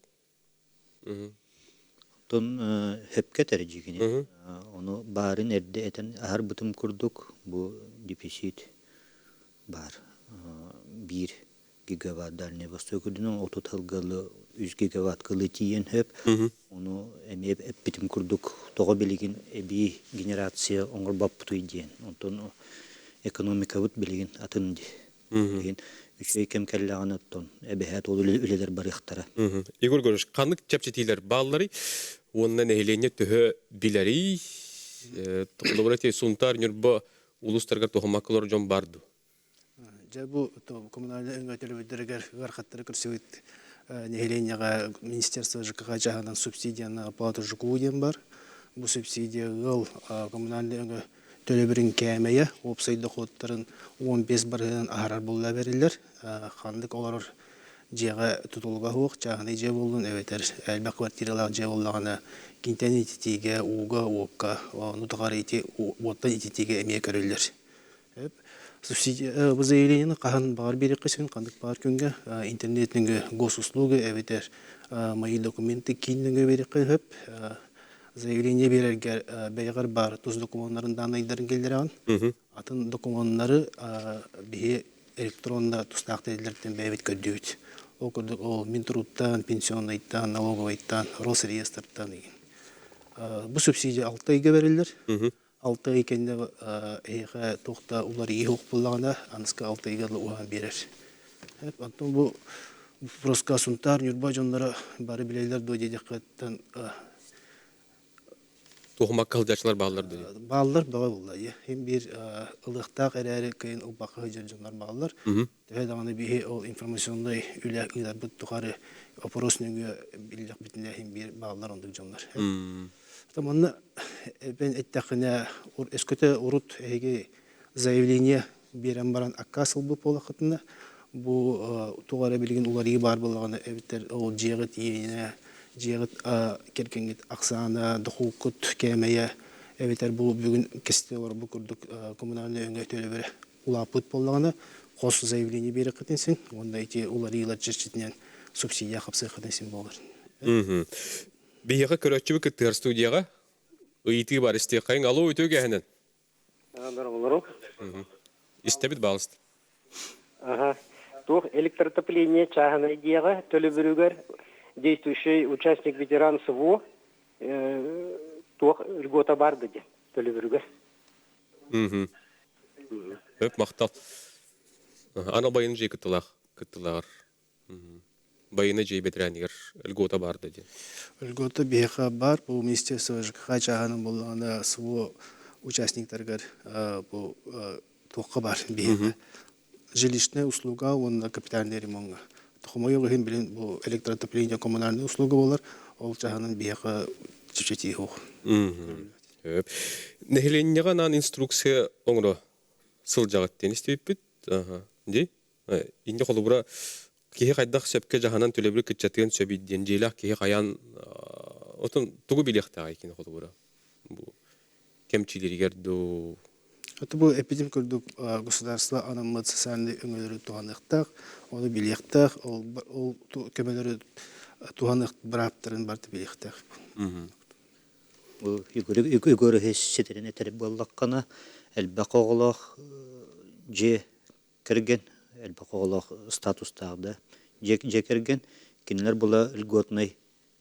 Тон хепке терҗигене. Оны барын эрде этен ар бутым курдук. Бу дефицит бар. 1 гигаватт дальний восток күдүнөн 30 тылгалы 100 гигаватт кылы тиен хеп. Оны эме битим курдук тога билген эби генерация оңгор бапту диен. Онтон экономика бут билген атынды. Деген үчөй кем келлаганы тон эбехат ол үлелер бар ихтара. Игорь Горш, канык чапчетилер баллары оннан элене төһө билери толобрати сунтар нурба улустарга тохмаклар жон барды. Жабу коммунальный өңгөтөлбүдөргөр гархаттары көрсөйт нехеленияга министерство ЖКХ жагынан субсидияны оплата жукуу ден бар. Бу субсидия гыл коммунальный өңгө төлөбүрүн кәмәйе опсай доходтарын 15 бардан арар булла берилер. Хандык олар жега тутулга хук жагыны же болдун эветер. Элбе квартиралар же боллагана кинтен ититиге уга окка нутагары ити оттан ититиге эме көрүлөр. Субсидия заявлениени кахан бар бери кышын кандык бар күнгө интернеттинге госуслуга эветер. Мои документы киндинге бери кыйып заявление берергер бейгар бар туз документтарын данныйдарын келдирген. Атын документтары бие электронда тустак делдерден бейбит көддөйт. ол курдук ол Минтрудтан, пенсионныйттан, налоговыйттан, Росреестртан деген. Бу субсидия 6 айга берилер. 6 ай кенде эйга тохта улар ийок буллагана, аныска 6 айга уан берер. Антон бу проска сунтар Нюрба жонлары бары билейлер до дедекаттан Тухмак кылдачылар баллар dedi. Баллар бага булла. Hem bir ылыктак эрәре кыйын убакы жонлар баллар. Тәһә даганы бихи ол информационный үләк иләр бит тухары опросныгы биллек битне hem bir баллар ондык жонлар. Таманна ben эттәкне эскөтә урут эге заявление берем баран акасыл бу полахытына бу тугара билген улары бар булганы эбитер ол жегит иене жегит керкенгит аксана духукут кемея эбитер бу бүгүн кестелер бу курдук коммунальный өңгө төлөбөр улапыт болганы кос заявление бере кытынсың онда эти улары илар жертинен субсидия капсы кытынсың болор. Бияга көрөчү кеттер студияга ыйты бар исте кайын алуу өтөгө ханан. Здорово. Истебит балыст. Ага. Тух электротопление чахана идеяга төлөбүрүгөр действующий участник ветеран СВО тух льгота бар dedi төлөбүрүгөр. Өп мактал. Ана байын жей кыттылар. Байыны жей ветеранигер льгота бар dedi. Льгота беха бар, бу министерство ЖКХ чаханын болгону СВО участниктарга бу тохка бар беха. Жилищная услуга, он капитальный ремонт. Тохмойол хим билин бу электротопление коммунальная услуга болар, ол чаханын беха чечети хох. Нехленнега нан инструкция оңро сылжагат истебит. Ди? Инде колубура кие кайдак сепке жаханан төлөбүр кетчатыгын сөбидден жейлак кие каян отун тугу билектага экен колубура. Бу кемчилергер до Это был эпидем, когда государство анамат социальные умеры туганықтақ, оны билектақ, ол көмелері туганык браптарын барты билектақ. Үгөрі хесетеріне тәріп боллаққана, әлбәқ оғылақ же кірген, әлбәқ оғылақ статустағда же кірген, кенелер бұла үлготнай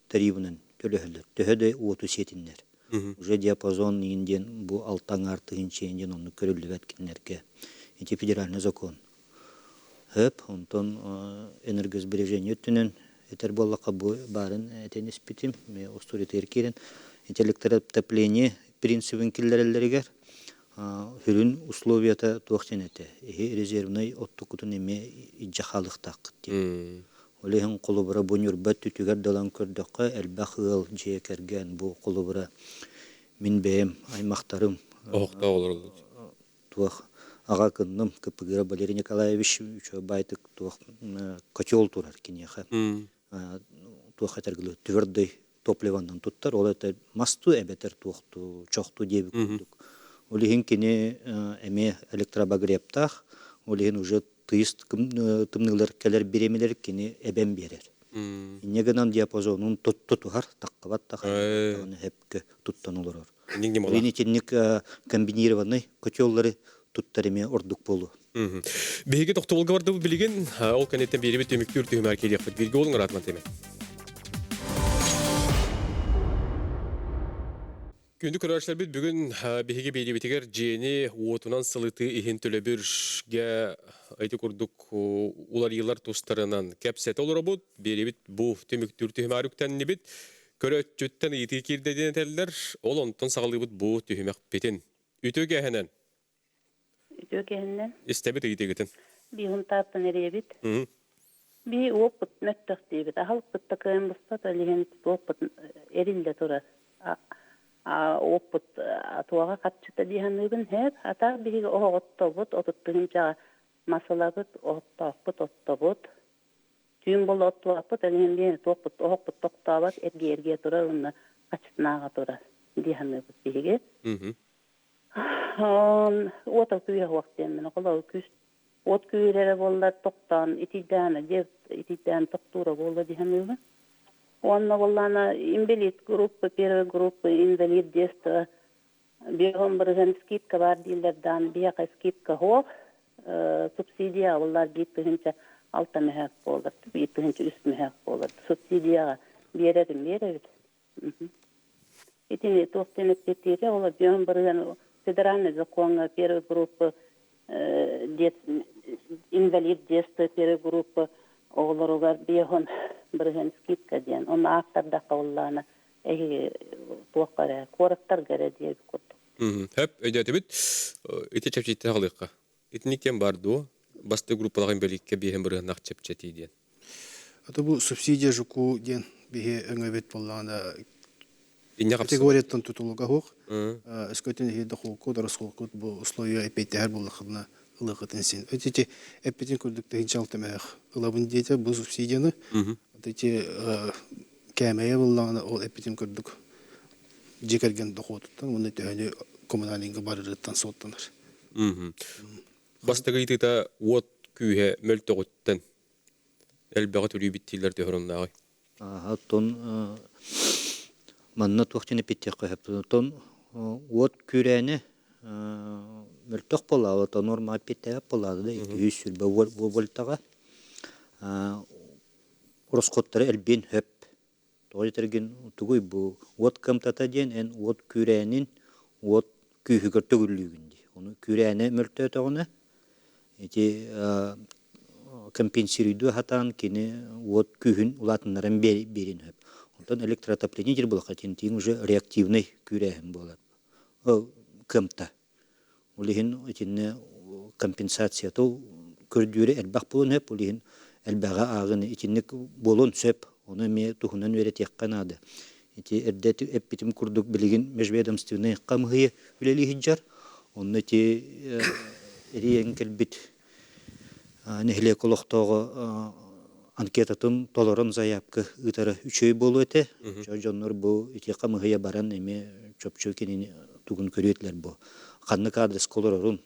тарифынан төлөһөлөр. Төһөдө уоту сетиннер. Уже диапазон инден бу алтаң артыгынча инден оны көрүлүп әткенлерге. Эти федеральный закон. Онтон энергосбережение түнен этер боллака бу барын этен испитим, ме устурит эркерен. Электротопление принцибин киллерелерге хүрүн условията туактенете. Резервный оттукутун эме жахалыктак. Олеһин колубура бунюрбат түтүгөр далан көрдөккө элбахыл жие керген бу колубура мин бем аймактарым окта болор. Туах ага кынным КПГ Валерий Николаевич үчө байтык туах котел турар кинеха. Туах этергиле твердый топливандан туттар, ол это масту эбетер туахту чохту деби курдук. Олеһин кине эме электробагрептах, олеһин уже тыйст тымнылар келер беремелер кини эбем берер. Негенан диапазонун туттухар таккабат таханы хепке туттан олорор. Ренитинник комбинированный котеллары туттареме ордук болу. Беге токтолга барды билген, ол канеттен беребет төмөктүр төмөр келек бит билге болуң ратман теме. Күндү көрөрчүлөр бит бүгүн беге беребетигер жени уотунан сылыты ихин төлөбүргө айты курдук улар йыллар тустарынан кепсет олоробут беребит бу төмөктүр төмөрүктен небит көрөчүттен ити кирдеден теллер ол онтон сагалыбыт бу төмөк бетин үтөгө ханан истебит итегитин бихун таптан эребит би опыт нөттөк дейбит ахалпытта кем бустат элеген опыт эрилде турат опыт атуага катчыта диханыбын хеп ата биги оготтобут отуттугунча масалабыт оттобут түйүн боло оттуаппыт элеген топпут огоппут токтообат эрге турар уна качытнаага турар диханыбыт биги ото күйө вактен мен коло күз от күйөлөрө боллар токтан итиден токтура болду диханыбын онна боллана инвалид группа, первая группа, инвалид детства. Бегом барган скидка бар дилердан, бияка скидка хох, субсидия олар гитпегенче alta mehak olur. Bir tığınca üst mehak olur. Subsidiyaga verelim. Etini tohtenip getire ola biyon barıgan federalne zakonga первый группа инвалид детства первый группа оғларугар бейхон барыган скидка ден. Оны ақтарда қауыллана туаққара қорықтар гәрі дейбі күрді. Hep ödetibit ite çepçitte halıqqa. Itnikken bardu басты группаларын беликке бейхен бұрығын ақчепчеті дейін. Ата бу субсидия жуку ден бихе өңөбет болланда Инне қапсы? категорияттан тутулуга хук. Өскөтен хейді хуку, дұрыс хуку бу условия эпейтер боллақына ылықытын сен. Өтете эпетен көрдікті хинчалты мәйіқ ылабын дейті бу субсидияны. Өтете кәмәйе боллағына ол эпетен көрдік жекерген доқуытыттан, оны төхені коммуналингі барырыттан соттаныр. Бастығы итіта от күйе мөлті ғыттан әлбәғі түрі біттейлер дөхіріннағы. Тон манна туқтен эпеттек қойып. Тон от күрәні мөлтіқ болағы, тон орма эпеттек болады да, 200 сүлбі вольтаға. Орысқоттары әлбен хөп. Тоғы етерген тұғый бұл от қымтата ден, ән от күрәнін от күйігір түгірлігінде. Оны күрәні мөлті өтіғыны эти компенсируйду хатан кини вот күйін улатынларын берин хөп. Онтан электротопление бұл қатын тиң уже реактивный күрәхін болады. Кымта. Олихин этинне компенсация то көрдүре әлбақ болын хөп, олихин әлбәға ағыны этинне болын сөп, оны ме тухунан верет яққанады. Эти эрдети эппитим курдук билигин межведомственный қамғые үлелі хиджар. Оны те риен келбит нехле колохтоого анкетатын толорон заявка ытары 3 болу эте. Жоннор бу ити камыгыя баран эме чөпчө кенени тугун көрөтлөр бу. Каннык адрес колорун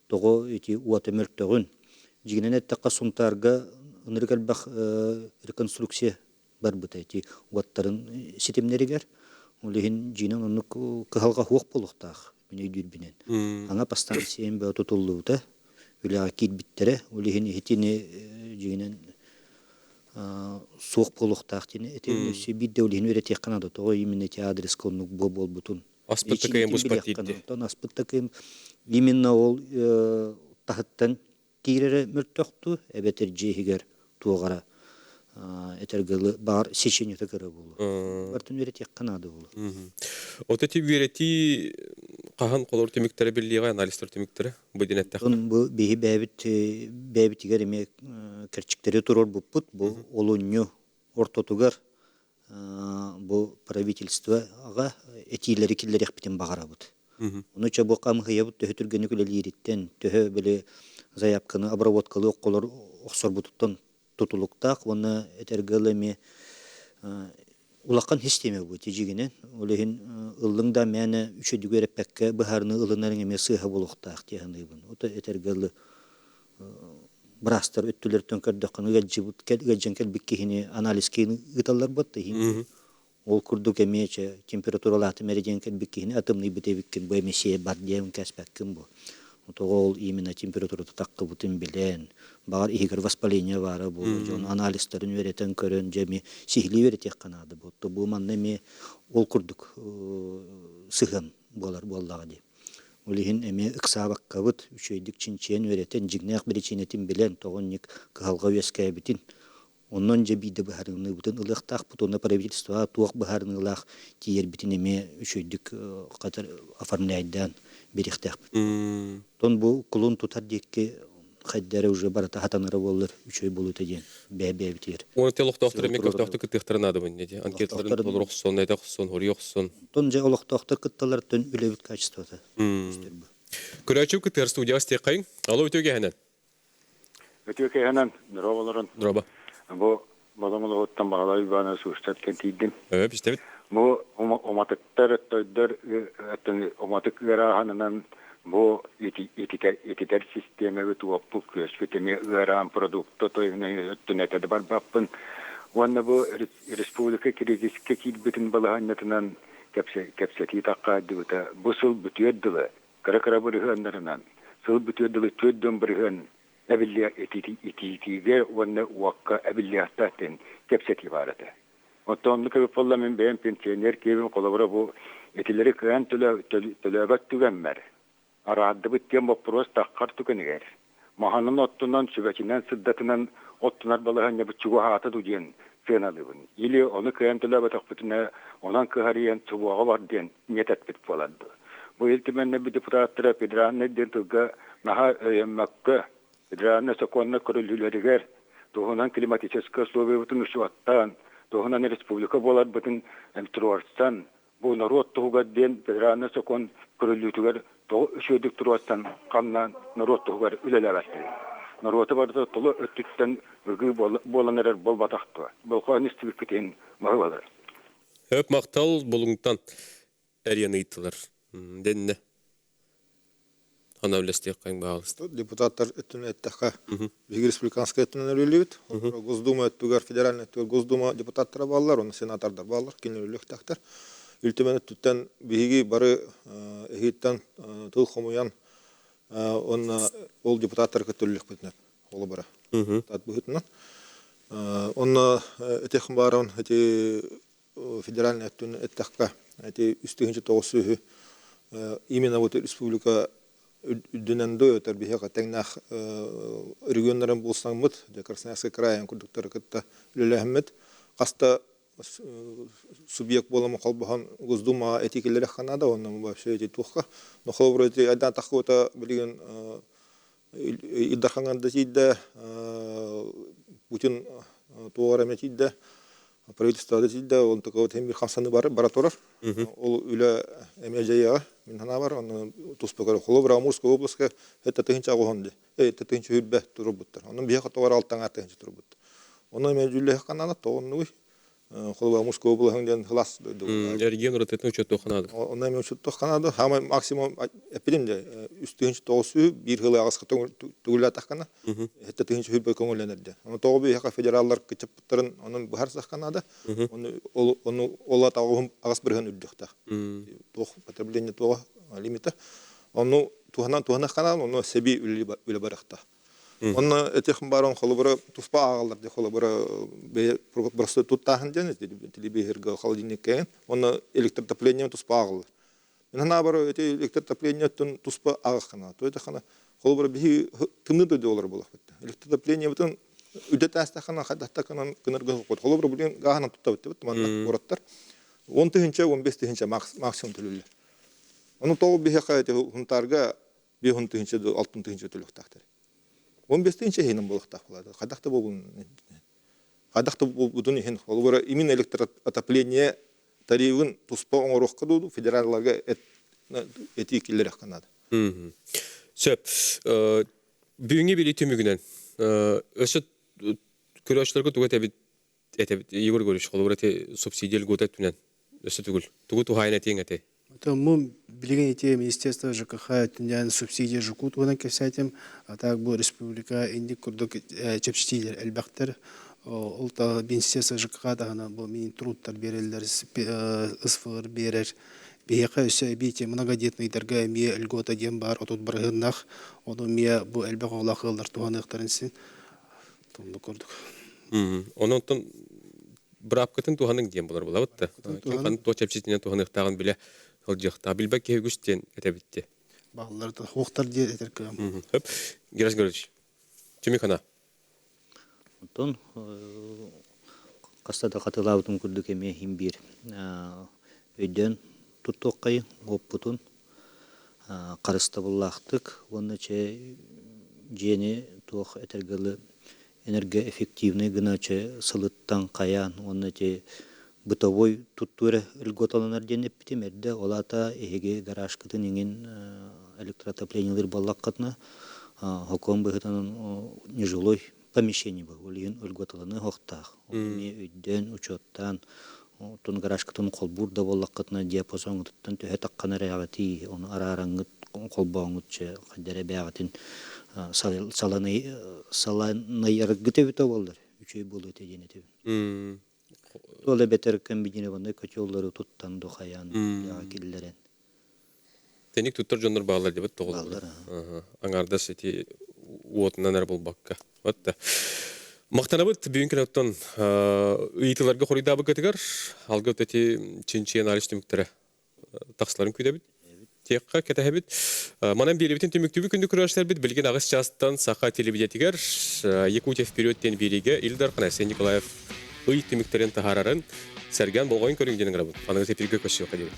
того ити уатемөлтөгүн жигинен эттекка сунтарга ыныргал бак реконструкция бар бут эти уаттарын системнеригер. Улихин жинен ону кыhalга хук болуктак. Мене дүрбинен. Аңа постанциям бе тутуллута. Үләгә килбиттере, улихин хитине жигинен суык болуктак тине. Эте бидде улихин верет якканада. Того именно те адрес конук бол бутун. Аспыттакайым буспатитти. Тон аспыттакайым именно ол тахыттан тирере мөлтөктү. Эбетер жехигер тугара этергелы бар сечение тагыра болу. Бартын верет якканада болу. Отети верети Qahan qolor tümükteri birliğe analistler tümükteri bu dinette. Bu bihi bebitiger eme kerçikleri turur bu put bu olunyu ortotugar bu правительство aga etileri killeri yakbitin bağara bud. Onuça bu qamıya bud töhütürgeni küleliritten töhü böyle zayapkını abravatkalı oqolor oqsor buduttan tutuluktaq onu etergeleme Ulaqan histeme bu tejiginen olehin ıllında mene üçüdü görepekke baharını ılınların eme sığha buluqtaq diýendir bunu. Ota etergelli brastar öttüler tönkerdaqını gajjan kelbikkehini analiz kini ıtallar batdı. Ol kurduk emeçe temperaturalatı meriden kelbikkehini atımlı bitebikkin bu emesiye bar diýen kaspekkin bu. Ota ol imena temperaturada taqqı butun bilen Bağır ihigir vaspalenya var bu. Analistlerin vereten körün cemi sihli veret yakanadı bu. Bu manna me ol kurduk sıhın bollağı di. Olihin eme ıksabak kabıt üçeydik çinçeyen vereten jignak bir çinetin bilen toğunnik kıhalga veskaya bitin. Ondan cebide baharını butun ılıqtaq butuna правительство tuğaq baharını ılaq tiyer bitin eme üçeydik qatar afarnaydan beriqtaq. Ton bu kulun tutar dekke Haddere уже barata hatanara bollar 3 ay bolu tegen bebe bitir. Onu telok doktor emek doktor kıtırnadı bu nedi? Anketlerin toluruk son neyde son horiyok son. Tonca oluk doktor kıttalar tön ülebit kaçtıda. Kuraçıv kıtır studiya steqayın. Alo ötüge hemen. Ötüge hemen drobaların. Droba. Bu balamalı ottan bağlayıp bana suçtat kentiydim. Evet işte. Bu omatıklar ötüdür omatık garahanından bu etiker sistemi ve tuvappuk köşketemi ıran produktu toyunu öttünete var bappın. Onda bu Respublika kriziske kilbitin balahannetinden kapsati taqadı bu sıl bütüyeddiler. Kara bırıhınlarından. Sıl bütüyeddiler tüyeddim bırıhın Ebilliya itiger onu vakka ebilliyattaten kepseti varata. Otomlu kebip olla min beyin pensioner kebin kolabora bu etileri kıyan tülebat tügenmer. Aradı bittiyen bopros takkar tükeniger. Mahanın ottundan sübecinden sıddatından ottunar balağın ya bu çubuğa hata duyen fenalıbın. İli onu kıyan tülebat akbetine onan kıhariyen çubuğa var diyen niyet etbit falandı. Bu iltimenne bir deputatlara federalne den tügga naha öğrenmekte federalne sokonna kurulüleriger. Doğunan klimatическая условия bütün üşüattan Doğunan Respublika bolar bütün emtruarsan bu narot tuğga den federalne sokon kurulütüger doğu üşüdük turuatsan kanna narot tuğgar ülelevattir. Narota barda tolu öttütten ögü bolanerer bol bataktı. Bolkan istibikten mahvalar. Höp maktal bulungtan eriyanı itiler. Denne. Ana өлестек кайын багылысты. Депутаттар өттүнө эттака Биги республиканский өттүнө өлүбүт. Госдума өттүгөр федеральный өттүгөр Госдума депутаттары баллар, оны сенатордар баллар, кинөлүктактар. Үлтүмөн өттүттен биги бары эхиттен тыл хомуян он ол депутаттар көтөлүк бүтүнөт. Олу бара. Тат бүтүнөт. Онна этехин барын эти федеральный өттүнө эттака эти үстүгүнчө тогусу именно вот республика Дүнәндө өтөр бихе теңнах регионнарын булсаңмыт, Красноярский крайын күрдүктөр кытта үлеләһмет. Каста субъект боламы калбахан Госдума этикелер ханада, оннан вообще эти тухка. Но холброти айдан такыта билген иддаханганда сидде Путин тугара метидде правительство сидде он такой темир хамсаны бара турар. Ол үле эмежея Мен бар, он туспагар холобра Амурская область, это тынча гонде. Это тынча хүрбе турбуттар. Onun bir hata var alttan atınca turbut. Onu mecbulle kanana toğunlu. Холобра Амурская областьнен хлас. Регион ротетне учет тоханады. Onu men учет тоханады. Хама максимум эпидемде үстүнчө тоосу бир хыл агыска түгүлө такана. Это тынча хүрбе көңүлөнөрдү. Onu тоғы bir haka federallar кычыптырын, onun bu har саханада. Onu ола тагым агыс бирген үддүктө. Тох потребление того лимита. Он тухана канал, он себе үле баракта. Он этих барон холобра туспа агалдар де холобра просто туттахан ден телебирге холодильникке. Он электротопление туспа агал. Мен бар эти электротопление туспа агахана. То это хана холобра би тымны да доллар болот. Электротопление бүтүн үдөт астахана хадаттаканан кынырга кот холобра билген гахана туттабыт деп манда ураттар. 10 тыгынча 15 тыгынча максимум төлөлө. Onu toğu bir hekayeti huntarga bir hun tığınca da altın tığınca tölük taktır. 15 tığınca heynin boluk takıladı. Kadakta bu budun hen. Olubara imin elektrotопление tarifin tuspa oңorokka doğdu. Federallarga eti ikilleri kanadı. Söp. Büyüğünge bir itimügünen. Ösü körüaşlarga tuğat ebit Igor görüş. Olubara subsidiyel gotat tünen. Ösü tügül. Tuğu tuhayn etiyen eti. Мы билеген эти министерство ЖКХ тендян субсидия жукут гына кесетим, а так бу республика инди курдук чепчтилер элбактер. Ол та министерство ЖКХ дагана бу мин трудтар берелер, ысфыр берер. Бияка өсө бите многодетныйдарга мие льгота дем бар, отут баргыннах, ону мие бу элбак оглакылдар туганыктарынсын. Томду көрдүк. Онон брапкатын туганың дем болар була бутта. Кан то чепчитинен туганыктаган биле Olacakta bilbek ki güçten etebitti. Bağlarda hoqtar diye eterkem. Hep Giras görüş. Kimi kana? Ondan kastada katılabıtım kurduk eme himbir. Öden tuttoqay gopputun qarısta bullaqtık. Onu çe jeni toq etergeli enerji effektivni gınaçe sılıttan kayan onu çe бытовой туттуре льготаланар денеп битемерде олата эге гараж кытын ingen электротоплениелер баллак кытна хоком быгытын нежилой помещение был улин льготаланы хоктах уни өйдөн учоттан тун гараж кытын колбурда баллак кытна диапазонгыттан төһө таккана реагати оны арараңыт колбоңутче кадере бягатын саланы яргытебите болдыр үчөй болду теденете Tola beter kombinirованный котеллары туттан дохаян киллерен. Теник туттар жондар bağlar debet toğul. Аңарда сети уотынан ар болбакка. Ватта. Мактанабыт бүгүнкү оттон ыйтыларга хорыйдабы кетигер, алга өтөти чинчен алыш түмүктөрө таксларын күйдөбүт. Текка кетебит. Манан беребитин түмүктүбү күндү күрөштөр бит билген агыс частан Саха телевидетигер Якутия вперёдтен бириге Илдар Ханасен Николаев ый түмүктөрүн тахарарын Сәргән болгон көрүнгөнүн грабыт. Аны эфирге көчүп калды.